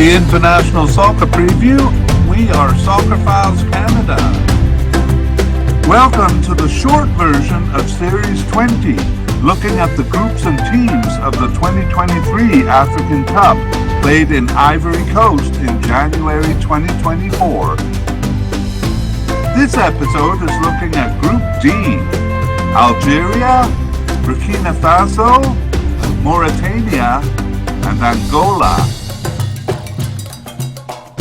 the International Soccer Preview. We are Soccer Files Canada. Welcome to the short version of Series 20, looking at the groups and teams of the 2023 African Cup, played in Ivory Coast in January 2024. This episode is looking at Group D: Algeria, Burkina Faso, Mauritania, and Angola.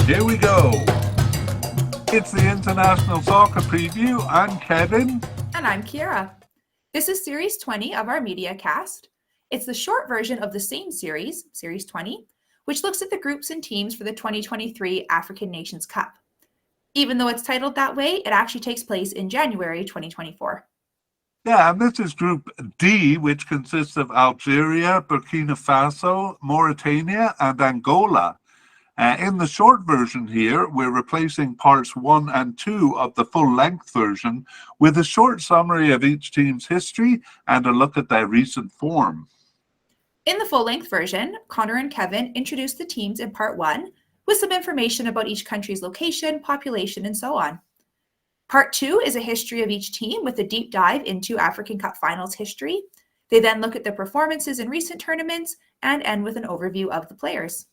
Here we go. It's the International Soccer Preview. I'm Kevin. And I'm Kiera. This is Series 20 of our media cast. It's the short version of the same series, Series 20, which looks at the groups and teams for the 2023 African Nations Cup. Even though it's titled that way, it actually takes place in January 2024. Yeah, and this is Group D, which consists of Algeria, Burkina Faso, Mauritania, and Angola. In the short version here, we're replacing parts 1 and 2 of the full-length version with a short summary of each team's history and a look at their recent form. In the full-length version, Connor and Kevin introduced the teams in part 1 with some information about each country's location, population, and so on. Part 2 is a history of each team with a deep dive into African Cup Finals history. They then look at the performances in recent tournaments and end with an overview of the players.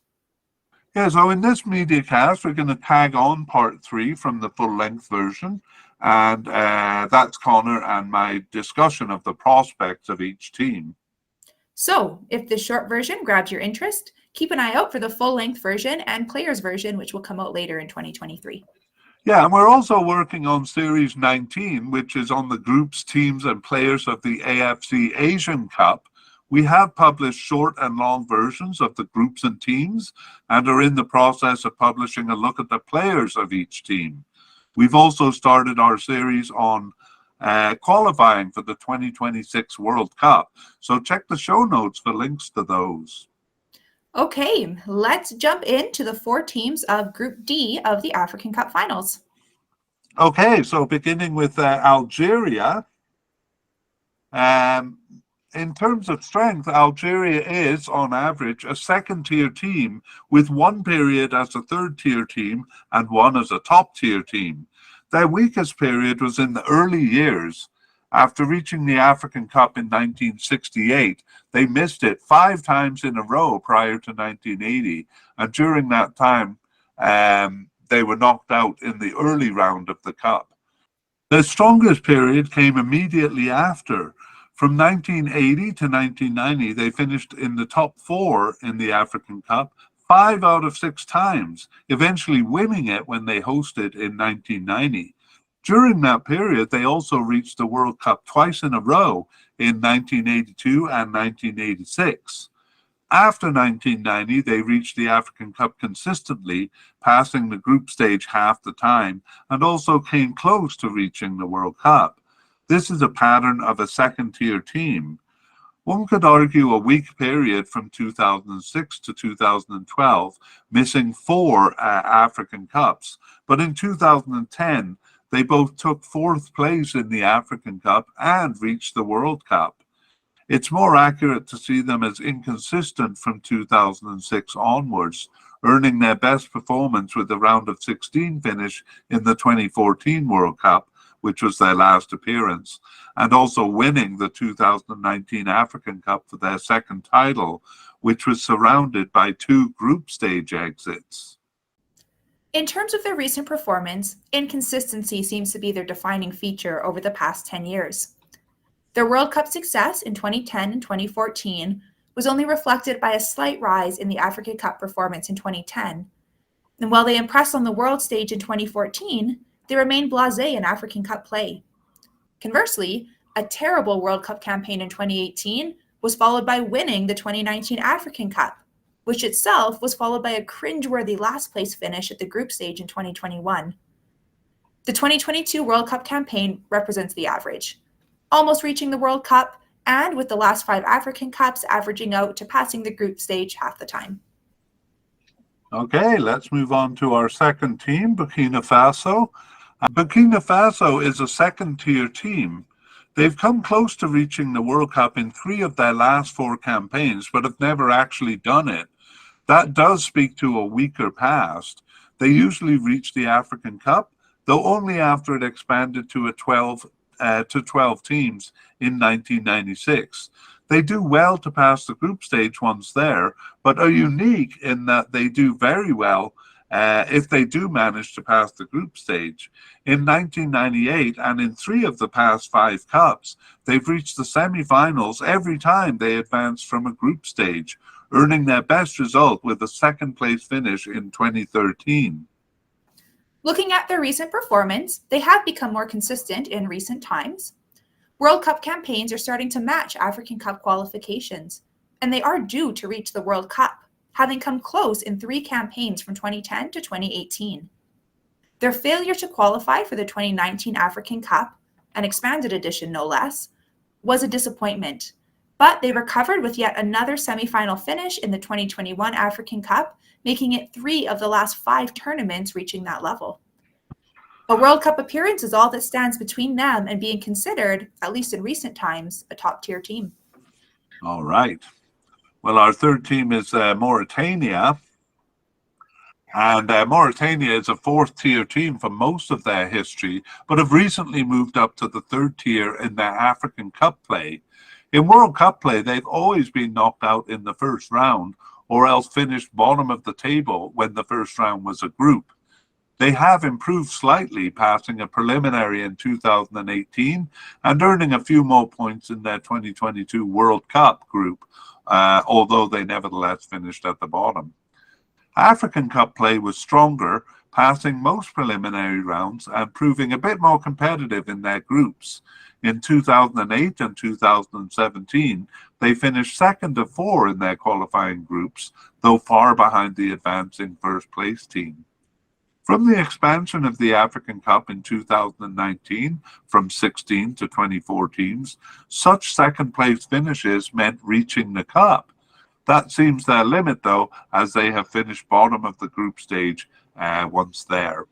Yeah, so in this media cast, we're going to tag on part 3 from the full-length version, and that's Connor and my discussion of the prospects of each team. So, if this short version grabs your interest, keep an eye out for the full-length version and players version, which will come out later in 2023. Yeah, and we're also working on Series 19, which is on the groups, teams, and players of the AFC Asian Cup. We have published short and long versions of the groups and teams and are in the process of publishing a look at the players of each team. We've also started our series on qualifying for the 2026 World Cup, so check the show notes for links to those. Okay, let's jump into the 4 teams of Group D of the African Cup Finals. Okay, so beginning with Algeria. In terms of strength, Algeria is, on average, a second-tier team with one period as a third-tier team and one as a top-tier team. Their weakest period was in the early years. After reaching the African Cup in 1968, they missed it 5 times in a row prior to 1980, and during that time, they were knocked out in the early round of the Cup. Their strongest period came immediately after. From 1980 to 1990, they finished in the top 4 in the African Cup 5 out of 6 times, eventually winning it when they hosted in 1990. During that period, they also reached the World Cup twice in a row in 1982 and 1986. After 1990, they reached the African Cup consistently, passing the group stage half the time, and also came close to reaching the World Cup. This is a pattern of a second-tier team. One could argue a weak period from 2006 to 2012, missing 4 African Cups. But in 2010, they both took 4th place in the African Cup and reached the World Cup. It's more accurate to see them as inconsistent from 2006 onwards, earning their best performance with a round of 16 finish in the 2014 World Cup, which was their last appearance, and also winning the 2019 African Cup for their second title, which was surrounded by 2 group stage exits. In terms of their recent performance, inconsistency seems to be their defining feature over the past 10 years. Their World Cup success in 2010 and 2014 was only reflected by a slight rise in the African Cup performance in 2010. And while they impressed on the world stage in 2014, they remained blasé in African Cup play. Conversely, a terrible World Cup campaign in 2018 was followed by winning the 2019 African Cup, which itself was followed by a cringeworthy last-place finish at the group stage in 2021. The 2022 World Cup campaign represents the average, almost reaching the World Cup, and with the last 5 African Cups averaging out to passing the group stage half the time. Okay, let's move on to our second team, Burkina Faso. Burkina Faso is a second-tier team. They've come close to reaching the World Cup in 3 of their last 4 campaigns, but have never actually done it. That does speak to a weaker past. They usually reach the African Cup, though only after it expanded to 12 teams in 1996. They do well to pass the group stage once there, but are unique in that they do very well if they do manage to pass the group stage. In 1998 and in three of the past five cups, they've reached the semi-finals every time they advanced from a group stage, earning their best result with a second place finish in 2013. Looking at their recent performance, they have become more consistent in recent times. World Cup campaigns are starting to match African Cup qualifications, and they are due to reach the World Cup, having come close in three campaigns from 2010 to 2018. Their failure to qualify for the 2019 African Cup, an expanded edition no less, was a disappointment, but they recovered with yet another semi-final finish in the 2021 African Cup, making it three of the last five tournaments reaching that level. A World Cup appearance is all that stands between them and being considered, at least in recent times, a top-tier team. All right. Well, our third team is Mauritania. And Mauritania is a fourth-tier team for most of their history, but have recently moved up to the third tier in their African Cup play. In World Cup play, they've always been knocked out in the first round, or else finished bottom of the table when the first round was a group. They have improved slightly, passing a preliminary in 2018 and earning a few more points in their 2022 World Cup group, although they nevertheless finished at the bottom. African Cup play was stronger, passing most preliminary rounds and proving a bit more competitive in their groups. In 2008 and 2017, they finished second of four in their qualifying groups, though far behind the advancing first place team. From the expansion of the African Cup in 2019 from 16 to 24 teams, such second place finishes meant reaching the Cup. That seems their limit, though, as they have finished bottom of the group stage once there.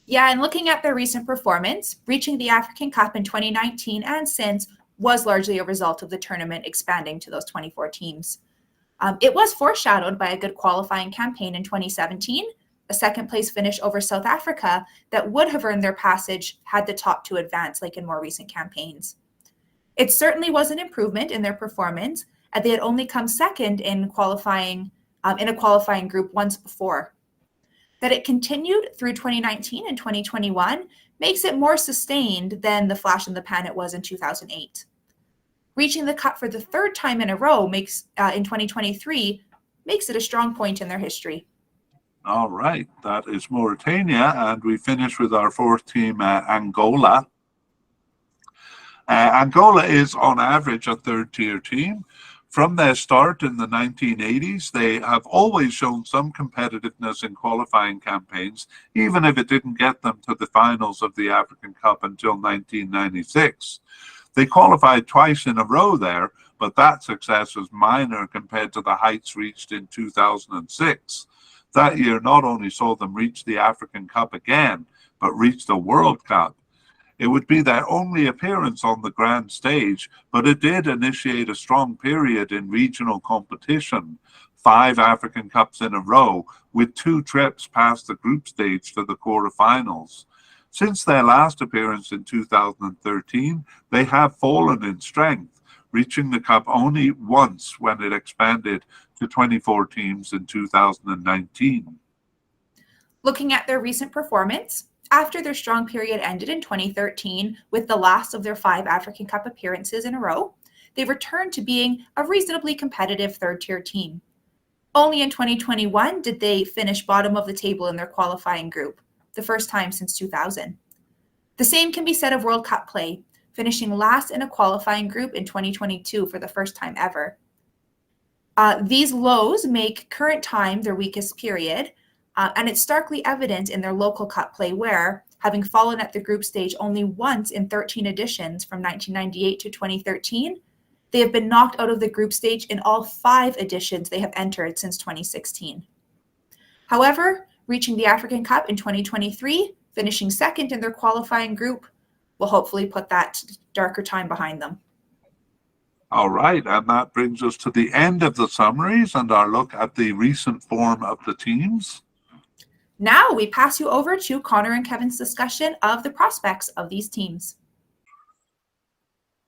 Yeah, and looking at their recent performance, reaching the African Cup in 2019 and since was largely a result of the tournament expanding to those 24 teams. It was foreshadowed by a good qualifying campaign in 2017, a second place finish over South Africa that would have earned their passage had the top two advanced like in more recent campaigns. It certainly was an improvement in their performance, as they had only come second in a qualifying group once before. That it continued through 2019 and 2021 makes it more sustained than the flash in the pan it was in 2008. Reaching the Cup for the third time in a row in 2023 makes it a strong point in their history. All right, that is Mauritania, and we finish with our fourth team, Angola. Angola is on average a third-tier team. From their start in the 1980s, they have always shown some competitiveness in qualifying campaigns, even if it didn't get them to the finals of the African Cup until 1996. They qualified twice in a row there, but that success was minor compared to the heights reached in 2006. That year not only saw them reach the African Cup again, but reach the World Cup. It would be their only appearance on the grand stage, but it did initiate a strong period in regional competition. 5 African Cups in a row, with 2 trips past the group stage for the quarterfinals. Since their last appearance in 2013, they have fallen in strength, reaching the Cup only once when it expanded to 24 teams in 2019. Looking at their recent performance, after their strong period ended in 2013 with the last of their 5 African Cup appearances in a row, they returned to being a reasonably competitive third-tier team. Only in 2021 did they finish bottom of the table in their qualifying group, the first time since 2000. The same can be said of World Cup play, finishing last in a qualifying group in 2022 for the first time ever. These lows make current time their weakest period, and it's starkly evident in their local cup play where, having fallen at the group stage only once in 13 editions from 1998 to 2013, they have been knocked out of the group stage in all 5 editions they have entered since 2016. However, reaching the African Cup in 2023, finishing second in their qualifying group, will hopefully put that darker time behind them. All right, and that brings us to the end of the summaries and our look at the recent form of the teams. Now we pass you over to Connor and Kevin's discussion of the prospects of these teams.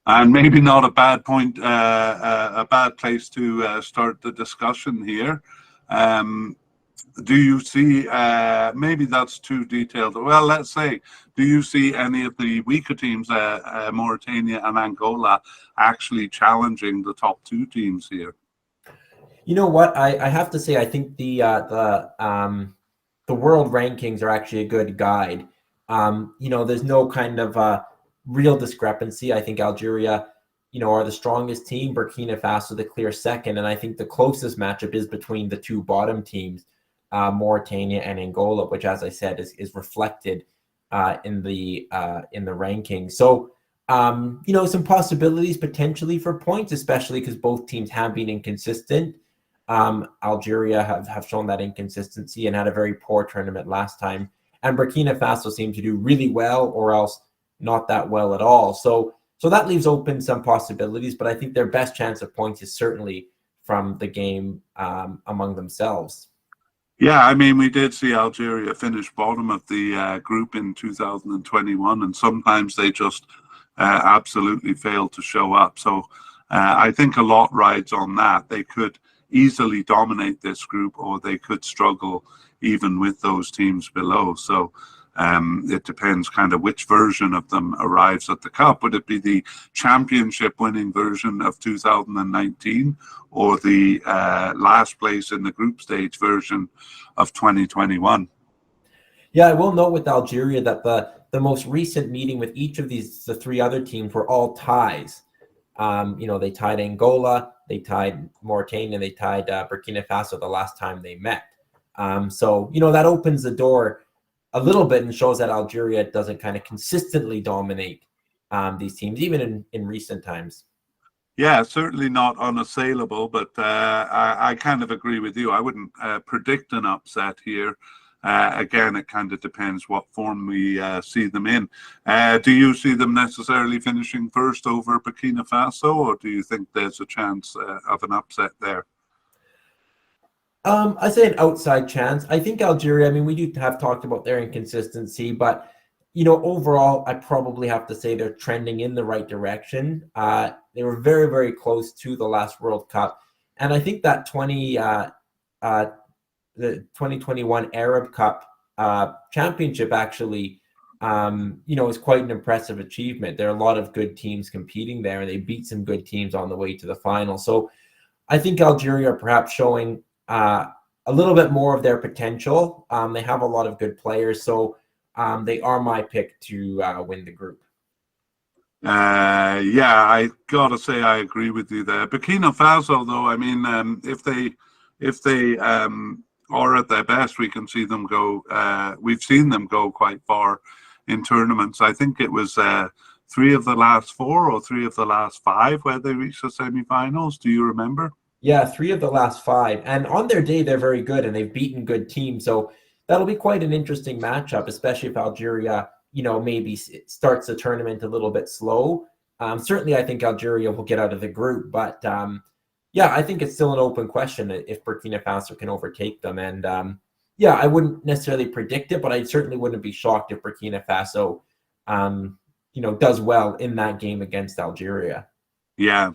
And maybe not a bad point, a bad place to start the discussion here. Do you see, maybe that's too detailed. Well, let's say, do you see any of the weaker teams, Mauritania and Angola, actually challenging the top two teams here? You know what? I have to say, I think the world rankings are actually a good guide. There's no kind of real discrepancy. I think Algeria, are the strongest team, Burkina Faso the clear second, and I think the closest matchup is between the two bottom teams, Mauritania and Angola, which, as I said, is reflected in the ranking. So, some possibilities potentially for points, especially because both teams have been inconsistent. Algeria have shown that inconsistency and had a very poor tournament last time, and Burkina Faso seemed to do really well, or else not that well at all. So that leaves open some possibilities, but I think their best chance of points is certainly from the game among themselves. Yeah, I mean, we did see Algeria finish bottom of the group in 2021, and sometimes they just absolutely failed to show up. So I think a lot rides on that. They could easily dominate this group, or they could struggle even with those teams below. So it depends kind of which version of them arrives at the cup. Would it be the championship winning version of 2019, or the last place in the group stage version of 2021? Yeah, I will note with Algeria that the most recent meeting with each of the three other teams were all ties. They tied Angola, they tied Mauritania, they tied Burkina Faso the last time they met. So that opens the door a little bit and shows that Algeria doesn't kind of consistently dominate these teams, even in recent times. Yeah, certainly not unassailable, but I kind of agree with you. I wouldn't predict an upset here. Again, it kind of depends what form we see them in. Do you see them necessarily finishing first over Burkina Faso, or do you think there's a chance of an upset there? I say an outside chance. I think Algeria, we do have talked about their inconsistency, but overall, I probably have to say they're trending in the right direction. They were very, very close to the last World Cup, and I think that the 2021 Arab Cup championship actually, is quite an impressive achievement. There are a lot of good teams competing there, and they beat some good teams on the way to the final. So I think Algeria are perhaps showing a little bit more of their potential. They have a lot of good players, so they are my pick to win the group. Yeah, I gotta say I agree with you there. Burkina Faso, though, if they are at their best, we can see them go. We've seen them go quite far in tournaments. I think it was 3 of the last 4 or 3 of the last 5 where they reached the semi-finals. Do you remember? Yeah, 3 of the last 5. And on their day, they're very good, and they've beaten good teams. So that'll be quite an interesting matchup, especially if Algeria, maybe starts the tournament a little bit slow. Certainly, I think Algeria will get out of the group. But, I think it's still an open question if Burkina Faso can overtake them. And, I wouldn't necessarily predict it, but I certainly wouldn't be shocked if Burkina Faso, does well in that game against Algeria. Yeah.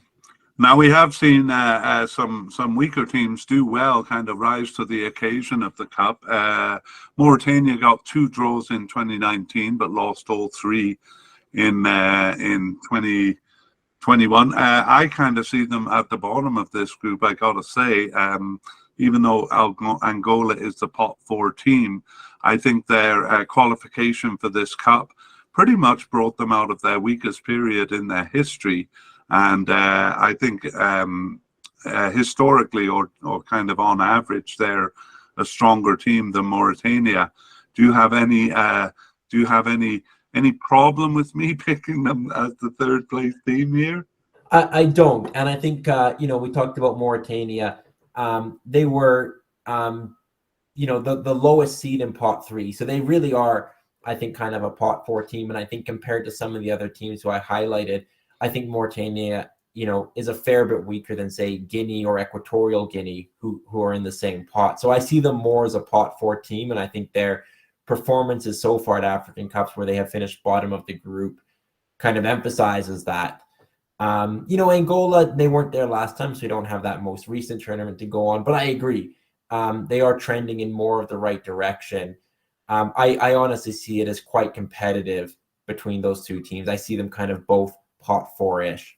Now, we have seen some weaker teams do well, kind of rise to the occasion of the Cup. Mauritania got 2 draws in 2019, but lost all 3 in 2021. I kind of see them at the bottom of this group, I got to say. Even though Angola is the pot 4 team, I think their qualification for this Cup pretty much brought them out of their weakest period in their history. And I think historically, or kind of on average, they're a stronger team than Mauritania. Do you have any problem with me picking them as the 3rd place team here? I don't, and I think we talked about Mauritania. They were the lowest seed in pot 3, so they really are, I think, kind of a pot 4 team. And I think compared to some of the other teams who I highlighted, I think Mauritania is a fair bit weaker than, say, Guinea or Equatorial Guinea, who are in the same pot. So I see them more as a pot 4 team, and I think their performances so far at African Cups, where they have finished bottom of the group, kind of emphasizes that. Angola, they weren't there last time, so we don't have that most recent tournament to go on. But I agree. They are trending in more of the right direction. I honestly see it as quite competitive between those two teams. I see them kind of both pot 4-ish.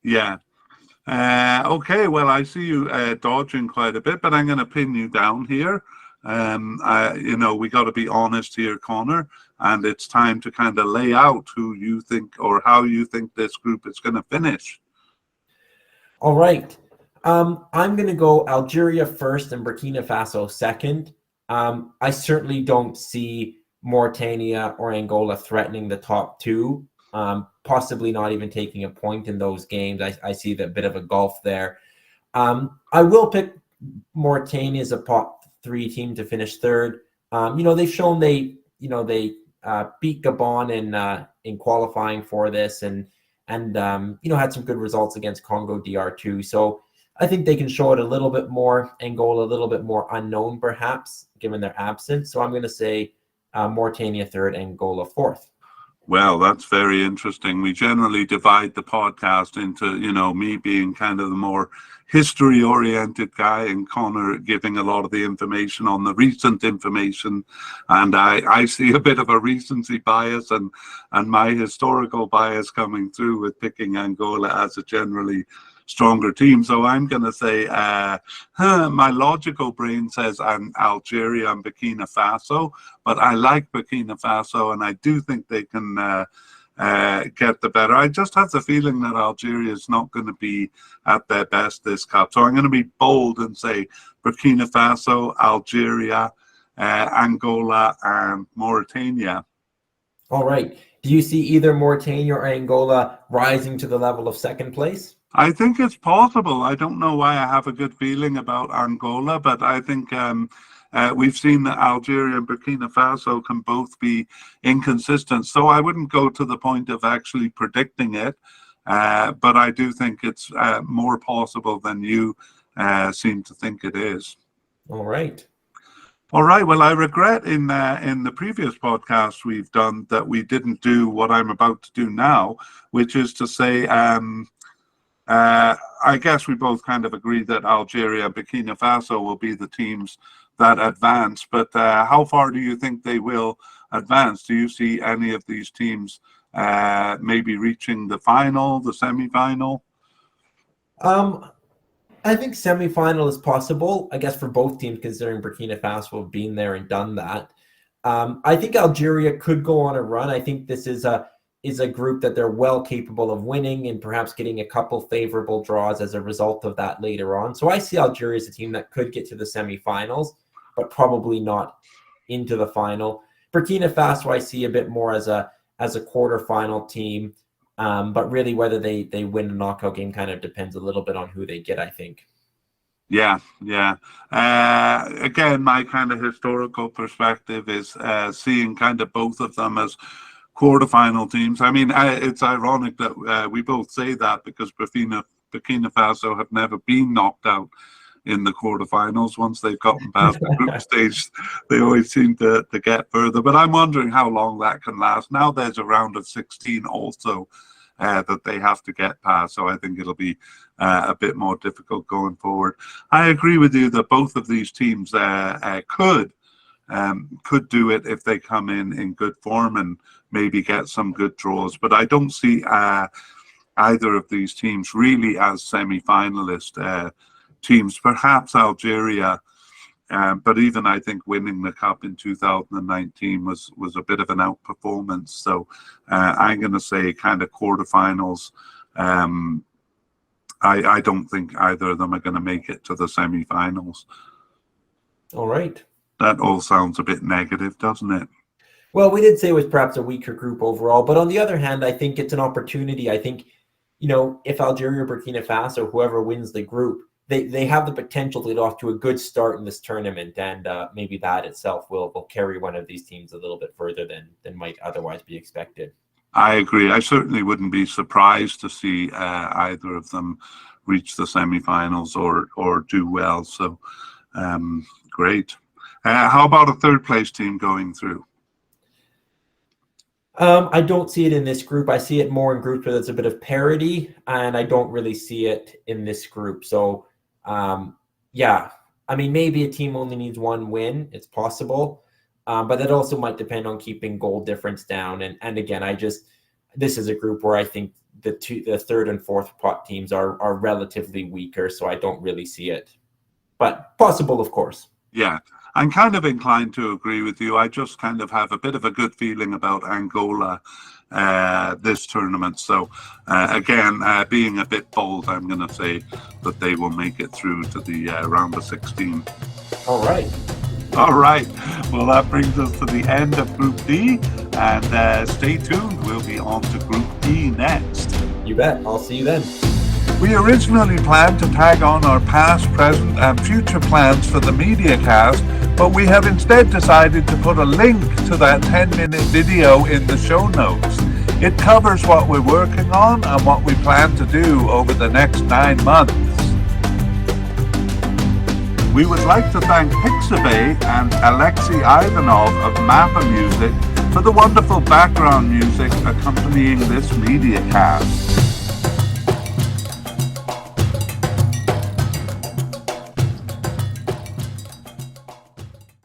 Yeah. Okay, well, I see you dodging quite a bit, but I'm going to pin you down here. We got to be honest here, Connor, and it's time to kind of lay out who you think or how you think this group is going to finish. All right. I'm going to go Algeria first and Burkina Faso second. I certainly don't see Mauritania or Angola threatening the top 2. Possibly not even taking a point in those games. I see that bit of a gulf there. I will pick Mauritania as a pot 3 team to finish third. They've shown they beat Gabon in qualifying for this and had some good results against Congo DR too. So I think they can show it a little bit more. Angola a little bit more unknown perhaps given their absence. So I'm going to say Mauritania third, Angola fourth. Well, that's very interesting. We generally divide the podcast into, me being kind of the more history-oriented guy and Connor giving a lot of the information on the recent information. And I see a bit of a recency bias and my historical bias coming through with picking Angola as a generally stronger team. So I'm going to say my logical brain says Algeria and Burkina Faso, but I like Burkina Faso and I do think they can get the better. I just have the feeling that Algeria is not going to be at their best this cup. So I'm going to be bold and say Burkina Faso, Algeria, Angola and Mauritania. All right. Do you see either Mauritania or Angola rising to the level of second place? I think it's possible. I don't know why I have a good feeling about Angola, but I think we've seen that Algeria and Burkina Faso can both be inconsistent. So I wouldn't go to the point of actually predicting it, but I do think it's more possible than you seem to think it is. All right. All right. Well, I regret in the previous podcast we've done that we didn't do what I'm about to do now, which is to say, I guess we both kind of agree that Algeria and Burkina Faso will be the teams that advance. But how far do you think they will advance? Do you see any of these teams maybe reaching the final, the semi-final? I think semi-final is possible, I guess, for both teams, considering Burkina Faso have been there and done that. I think Algeria could go on a run. I think this is a group that they're well capable of winning and perhaps getting a couple favorable draws as a result of that later on. So I see Algeria as a team that could get to the semifinals, but probably not into the final. Burkina Faso I see a bit more as a quarterfinal team, but really whether they win a knockout game kind of depends a little bit on who they get, I think. Yeah. Again, my kind of historical perspective is seeing kind of both of them as quarterfinal teams. I mean, it's ironic that we both say that because Burkina Faso have never been knocked out in the quarterfinals. Once they've gotten past the group stage, they always seem to get further. But I'm wondering how long that can last. Now there's a round of 16 also that they have to get past. So I think it'll be a bit more difficult going forward. I agree with you that both of these teams could do it if they come in good form and maybe get some good draws. But I don't see either of these teams really as semi-finalist teams. Perhaps Algeria, but even I think winning the cup in 2019 was a bit of an outperformance. So I'm going to say kind of quarterfinals. I don't think either of them are going to make it to the semi-finals. All right. That all sounds a bit negative, doesn't it? Well, we did say it was perhaps a weaker group overall, but on the other hand, I think it's an opportunity. I think, if Algeria or Burkina Faso, whoever wins the group, they have the potential to get off to a good start in this tournament, and maybe that itself will carry one of these teams a little bit further than might otherwise be expected. I agree. I certainly wouldn't be surprised to see either of them reach the semi-finals or do well. So great. How about a third place team going through? I don't see it in this group. I see it more in groups where there's a bit of parity, and I don't really see it in this group. So, yeah, I mean, maybe a team only needs one win. It's possible, but that also might depend on keeping goal difference down. And again, this is a group where I think the third and fourth pot teams are relatively weaker, so I don't really see it, but possible, of course. Yeah. I'm kind of inclined to agree with you. I just kind of have a bit of a good feeling about Angola this tournament. So again, being a bit bold, I'm going to say that they will make it through to the round of 16. All right. All right. Well, that brings us to the end of Group D. And stay tuned. We'll be on to Group E next. You bet. I'll see you then. We originally planned to tag on our past, present, and future plans for the MediaCast, but we have instead decided to put a link to that 10-minute video in the show notes. It covers what we're working on and what we plan to do over the next 9 months. We would like to thank Pixabay and Alexei Ivanov of Mappa Music for the wonderful background music accompanying this MediaCast.